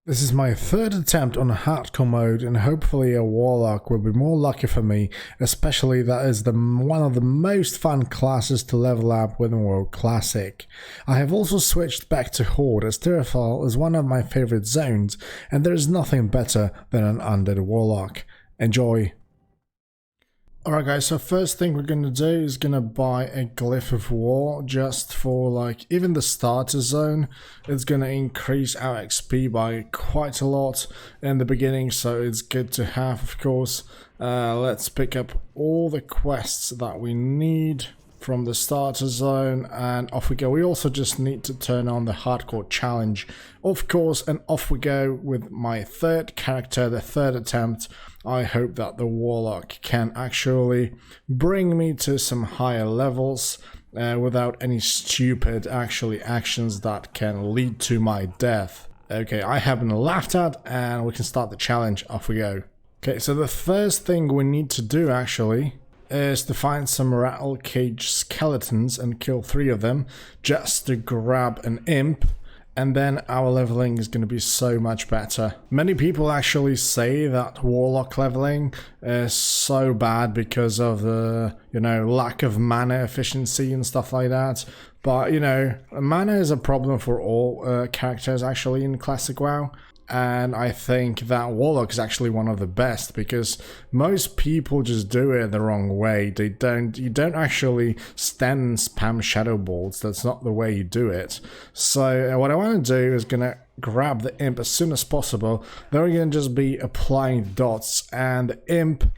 This is my third attempt on a hardcore mode, and hopefully a Warlock will be more lucky for me, especially that is one of the most fun classes to level up within WoW Classic. I have also switched back to Horde as Tirafal is one of my favorite zones, and there is nothing better than an undead Warlock. Enjoy! Alright guys, so first thing we're gonna do is gonna buy a Glyph of War just for like even the starter zone. It's gonna increase our XP by quite a lot in the beginning, so it's good to have, of course. Let's pick up all the quests that we need from the starter zone and off we go. We also just need to turn on the hardcore challenge, of course, and off we go with my third character, the third attempt. I hope that the Warlock can actually bring me to some higher levels without any stupid actions that can lead to my death. Okay, I have been laughed at and we can start the challenge. Off we go. Okay, so the first thing we need to do actually is to find some rattle cage skeletons and kill 3 of them just to grab an imp, and then our leveling is going to be so much better. Many people actually say that Warlock leveling is so bad because of the, lack of mana efficiency and stuff like that. But, mana is a problem for all characters actually in Classic WoW. And I think that Warlock is actually one of the best because most people just do it the wrong way. You don't actually stand and spam shadow bolts. That's not the way you do it. So what I want to do is gonna grab the imp as soon as possible. Then we're gonna just be applying dots, and the imp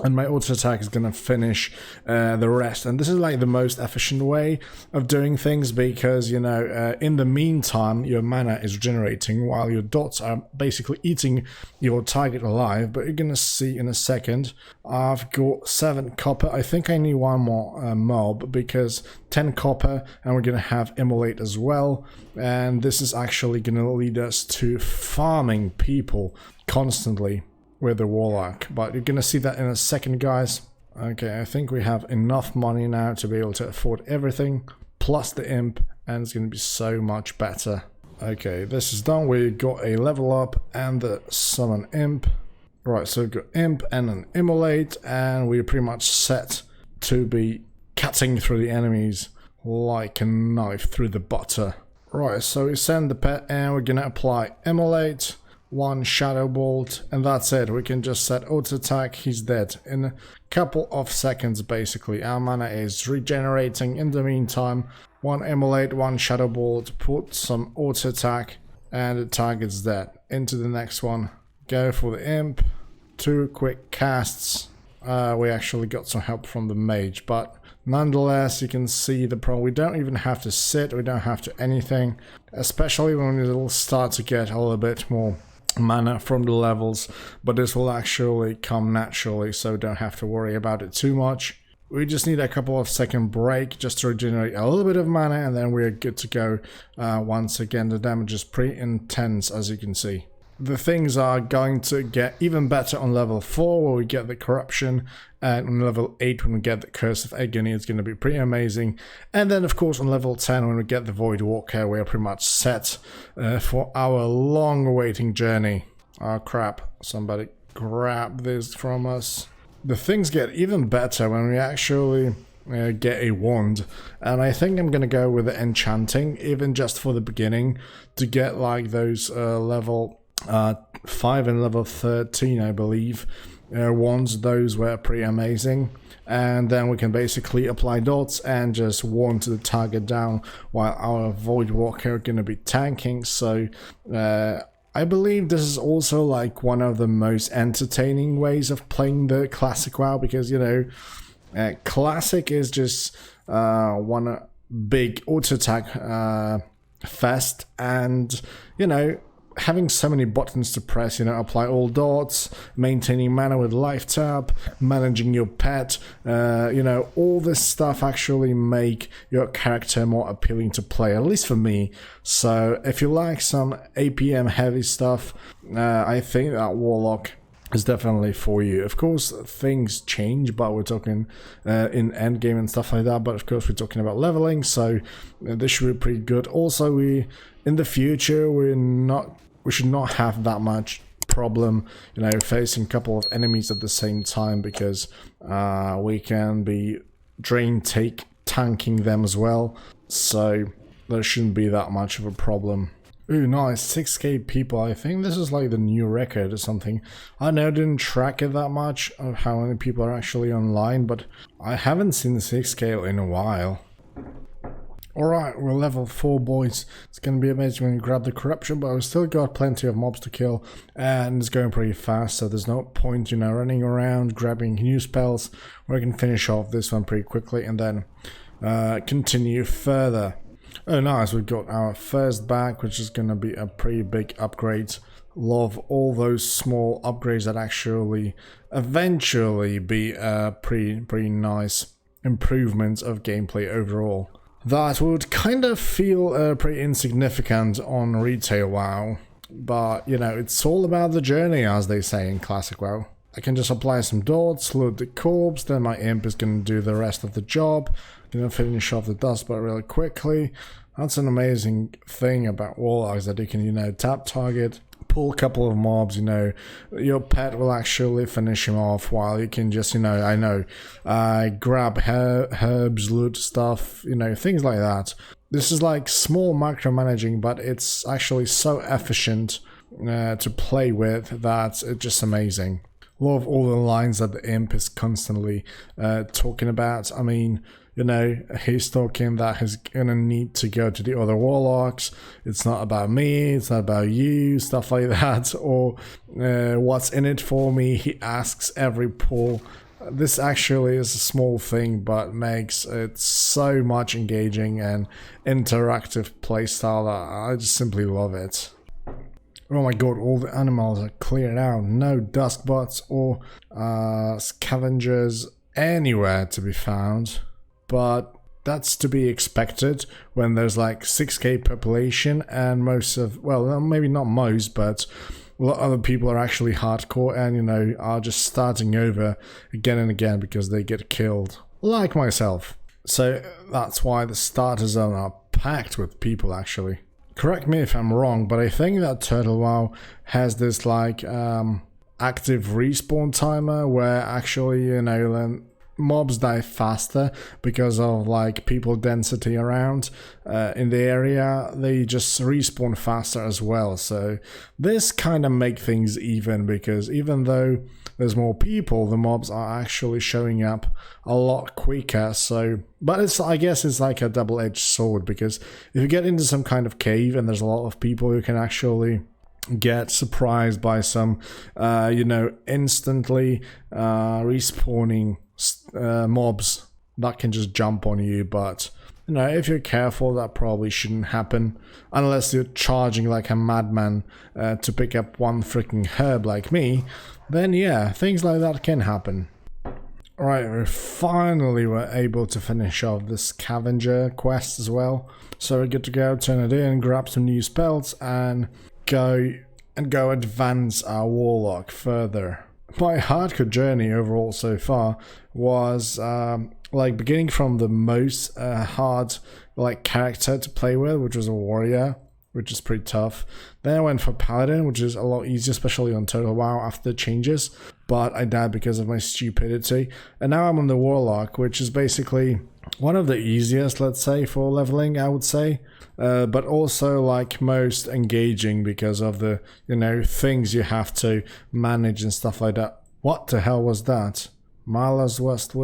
and my auto attack is gonna finish the rest. And this is like the most efficient way of doing things because, in the meantime, your mana is regenerating while your dots are basically eating your target alive. But you're gonna see in a second, I've got 7 copper. I think I need 1 more mob because 10 copper, and we're gonna have immolate as well. And this is actually gonna lead us to farming people constantly with the Warlock, but you're gonna see that in a second, guys. Okay, I think we have enough money now to be able to afford everything plus the imp, and it's gonna be so much better. Okay, this is done. We got a level up and the summon imp. Right, so we've got imp and an immolate, and we're pretty much set to be cutting through the enemies like a knife through the butter. Right, so we send the pet and we're gonna apply immolate, 1 shadow bolt, and that's it. We can just set auto attack, he's dead in a couple of seconds. Basically our mana is regenerating. In the meantime, 1 immolate, 1 shadow bolt, put some auto attack, and the target's dead. Into the next one, go for the imp, 2 quick casts. We actually got some help from the mage, but nonetheless, you can see the problem. We don't even have to sit, we don't have to anything, especially when it'll start to get a little bit more mana from the levels, but this will actually come naturally, so don't have to worry about it too much. We just need a couple of second break just to regenerate a little bit of mana, and then we're good to go. Once again, the damage is pretty intense, as you can see. The things are going to get even better on level 4 where we get the corruption, and on level 8 when we get the curse of agony. It's going to be pretty amazing. And then of course on level 10 when we get the void walker, we are pretty much set for our long awaiting journey. Oh crap, somebody grab this from us. The things get even better when we actually get a wand, and I think I'm gonna go with the enchanting, even just for the beginning, to get like those level 5 and level 13, I believe, wands. Those were pretty amazing, and then we can basically apply dots and just wand the target down while our void walker are gonna be tanking. So I believe this is also like one of the most entertaining ways of playing the classic WoW, because classic is just one big auto attack fest, and having so many buttons to press, apply all dots, maintaining mana with life tap, managing your pet, all this stuff actually make your character more appealing to play, at least for me. So if you like some APM heavy stuff, I think that Warlock is definitely for you. Of course, things change, but we're talking in endgame and stuff like that. But of course, we're talking about leveling, so this should be pretty good. Also, in the future, we're we should not have that much problem, you know, facing a couple of enemies at the same time, because we can be tanking them as well, so there shouldn't be that much of a problem. Ooh, nice, 6k people. I think this is like the new record or something. I know I didn't track it that much of how many people are actually online, but I haven't seen the 6k in a while. Alright, we're level 4, boys. It's gonna be amazing when you grab the corruption, but we've still got plenty of mobs to kill, and it's going pretty fast, so there's no point, you know, running around, grabbing new spells. We can finish off this one pretty quickly, and then continue further. Oh nice, we've got our first bag, which is gonna be a pretty big upgrade. Love all those small upgrades that actually eventually be pretty nice improvements of gameplay overall. That would kind of feel pretty insignificant on retail WoW, but you know, it's all about the journey, as they say in classic WoW. I can just apply some dots, loot the corpse, then my imp is going to do the rest of the job. Gonna finish off the dust bar really quickly. That's an amazing thing about Warlocks, that you can, you know, tap target, pull a couple of mobs, you know, your pet will actually finish him off, while you can just, you know, grab herbs, loot stuff, you know, things like that. This is like small micromanaging, but it's actually so efficient to play with that it's just amazing. Love all the lines that the imp is constantly talking about. I mean, you know, he's talking that he's gonna need to go to the other warlocks. It's not about me, it's not about you, stuff like that. Or what's in it for me, he asks every pull. This actually is a small thing, but makes it so much engaging and interactive playstyle that I just simply love it. Oh my god, all the animals are cleared out. No duskbots or scavengers anywhere to be found. But that's to be expected when there's like 6k population, and most of, well, maybe not most, but a lot of other people are actually hardcore and, you know, are just starting over again and again because they get killed, like myself. So that's why the starter zone are packed with people actually. Correct me if I'm wrong, but I think that Turtle WoW has this like active respawn timer where actually, you know, then mobs die faster because of like people density around in the area. They just respawn faster as well, so this kind of make things even, because even though there's more people, the mobs are actually showing up a lot quicker. So, but it's, I guess it's like a double-edged sword, because if you get into some kind of cave and there's a lot of people, you can actually get surprised by some you know, instantly respawning mobs that can just jump on you. But you know, if you're careful, that probably shouldn't happen unless you're charging like a madman to pick up one freaking herb like me. Then yeah, things like that can happen. Alright, we finally were able to finish off the scavenger quest as well, so we're good to go. Turn it in, grab some new spells, and go advance our warlock further. My hardcore journey overall so far was like beginning from the most hard like character to play with, which was a warrior, which is pretty tough. Then I went for paladin, which is a lot easier, especially on Total WoW after the changes, but I died because of my stupidity. And now I'm on the warlock, which is basically one of the easiest, let's say, for leveling, I would say. But also like most engaging because of the, you know, things you have to manage and stuff like that. What the hell was that? Mala's last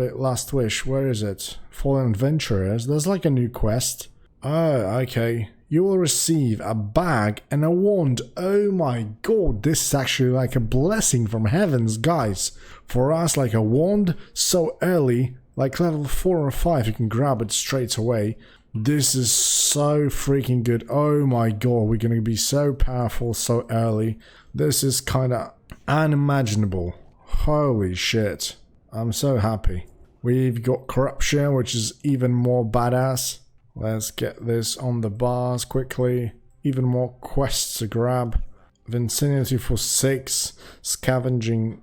wish, where is it? Fallen adventurers, there's like a new quest. Oh, okay. You will receive a bag and a wand. Oh my god, this is actually like a blessing from heavens, guys. For us, like a wand so early, like level 4 or 5, you can grab it straight away. This is so freaking good. Oh my god, we're gonna be so powerful so early. This is kinda unimaginable. Holy shit. I'm so happy. We've got corruption, which is even more badass. Let's get this on the bars quickly. Even more quests to grab. Vicinity for 6. Scavenging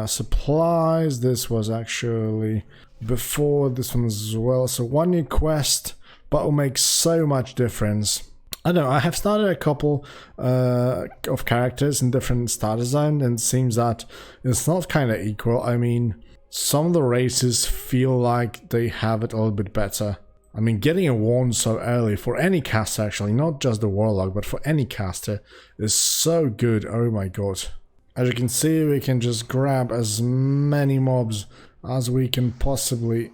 supplies. This was actually before this one as well. So one new quest, but will make so much difference. I don't know, I have started a couple of characters in different starter zone, and it seems that it's not kind of equal. I mean, some of the races feel like they have it a little bit better. I mean, getting a wand so early for any caster, actually, not just the Warlock, but for any caster, is so good. Oh my god. As you can see, we can just grab as many mobs as we possibly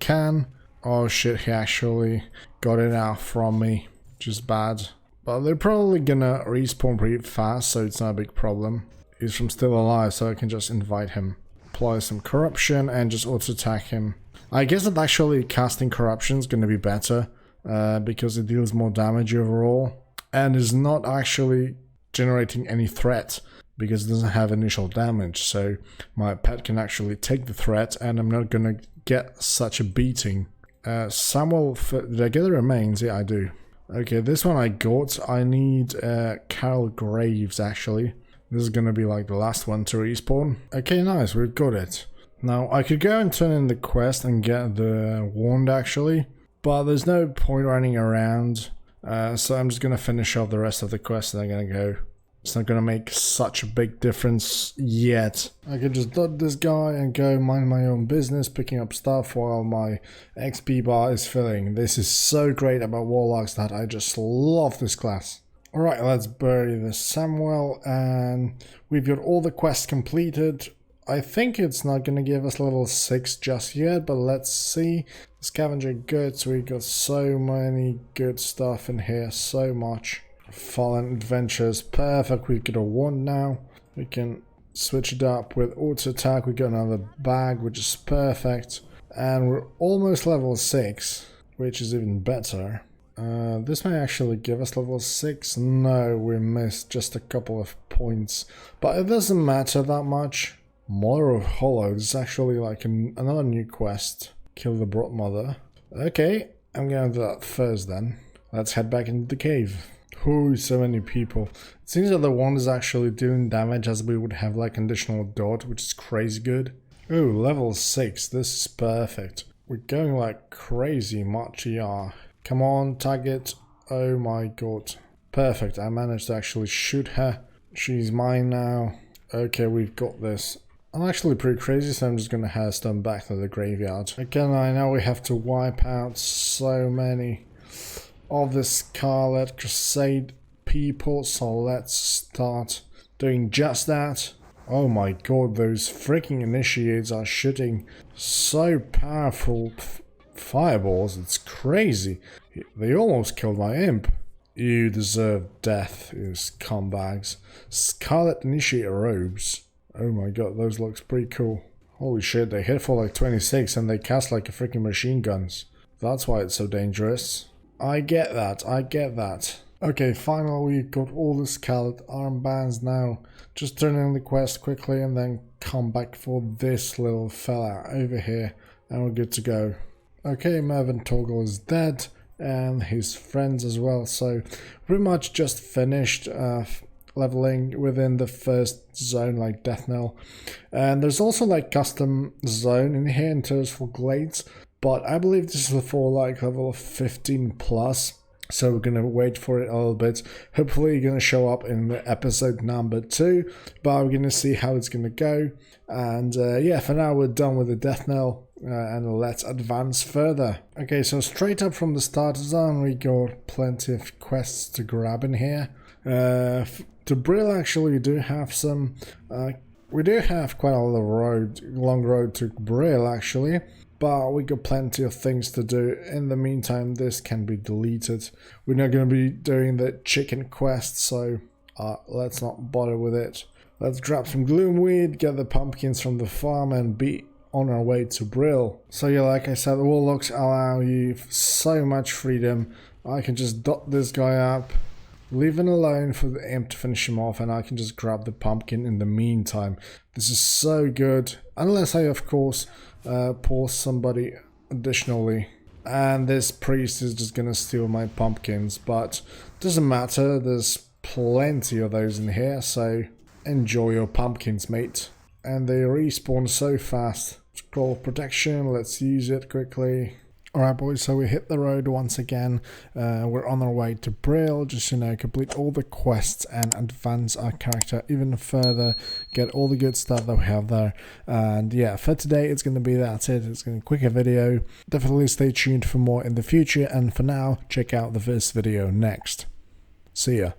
can. Oh shit, he actually got it out from me, which is bad. But they're probably gonna respawn pretty fast, so it's not a big problem. He's from still alive, so I can just invite him. Apply some corruption and just auto-attack him. I guess that actually casting corruption is gonna be better, because it deals more damage overall, and is not actually generating any threat, because it doesn't have initial damage, so my pet can actually take the threat and I'm not gonna get such a beating. Samuel, did I get the remains? Yeah, I do. Okay, this one I got. I need Carol Graves, actually. This is gonna be like the last one to respawn. Okay, nice, we've got it. Now, I could go and turn in the quest and get the wand, actually, but there's no point running around, so I'm just gonna finish off the rest of the quest and I'm gonna go. It's not gonna make such a big difference yet. I could just dot this guy and go mind my own business, picking up stuff while my XP bar is filling. This is so great about Warlocks that I just love this class. Alright, let's bury the Samuel, and we've got all the quests completed. I think it's not gonna give us level 6 just yet, but let's see. Scavenger goods, we got so many good stuff in here, so much. Fallen Adventures, perfect. We get a wand now. We can switch it up with auto attack. We got another bag, which is perfect, and we're almost level 6, which is even better. This may actually give us level 6. No, we missed just a couple of points, but it doesn't matter that much. Mother of Hollow, this is actually like another new quest. Kill the Brood Mother. Okay, I'm gonna do that first then. Let's head back into the cave. Oh, so many people. It seems that the wand is actually doing damage, as we would have like additional dot, which is crazy good. Oh, level 6, this is perfect. We're going like crazy much, yeah. Come on, target. Oh my god. Perfect, I managed to actually shoot her. She's mine now. Okay, we've got this. I'm actually pretty crazy, so I'm just gonna hairstone back to the graveyard. Again, I know we have to wipe out so many of the Scarlet Crusade people, so let's start doing just that. Oh my god, those freaking initiates are shooting so powerful fireballs, it's crazy. They almost killed my imp. You deserve death, you scumbags. Scarlet Initiate robes. Oh my god, those looks pretty cool. Holy shit, they hit for like 26 and they cast like a freaking machine guns. That's why it's so dangerous. I get that, I get that. Okay, finally we got all the Scarlet armbands now. Just turn in the quest quickly and then come back for this little fella over here and we're good to go. Okay, Mervyn Toggle is dead and his friends as well, so pretty much just finished leveling within the first zone, like Death Knell. And there's also like custom zone in here in terms for glades, but I believe this is for like level 15 plus, so we're gonna wait for it a little bit. Hopefully it's gonna show up in the episode number 2, but we're gonna see how it's gonna go. And yeah, for now we're done with the Death Knell, and let's advance further. Okay, so straight up from the starter zone we got plenty of quests to grab in here. To Brill, actually, we do have some. We do have quite a long road to Brill, actually, but we got plenty of things to do. In the meantime, this can be deleted. We're not going to be doing the chicken quest, so let's not bother with it. Let's grab some Gloomweed, get the pumpkins from the farm, and be on our way to Brill. So yeah, like I said, Warlocks allow you so much freedom. I can just dot this guy up, leave him alone for the imp to finish him off, and I can just grab the pumpkin in the meantime. This is so good, unless I of course pause somebody additionally, and this priest is just gonna steal my pumpkins, but doesn't matter, there's plenty of those in here, so enjoy your pumpkins, mate. And they respawn so fast. Scroll of protection, let's use it quickly. Alright boys, so we hit the road once again. We're on our way to Brill, just complete all the quests and advance our character even further, get all the good stuff that we have there. And yeah, for today it's going to be that's it. It's going to be a quicker video. Definitely stay tuned for more in the future, and for now check out this video next. See ya.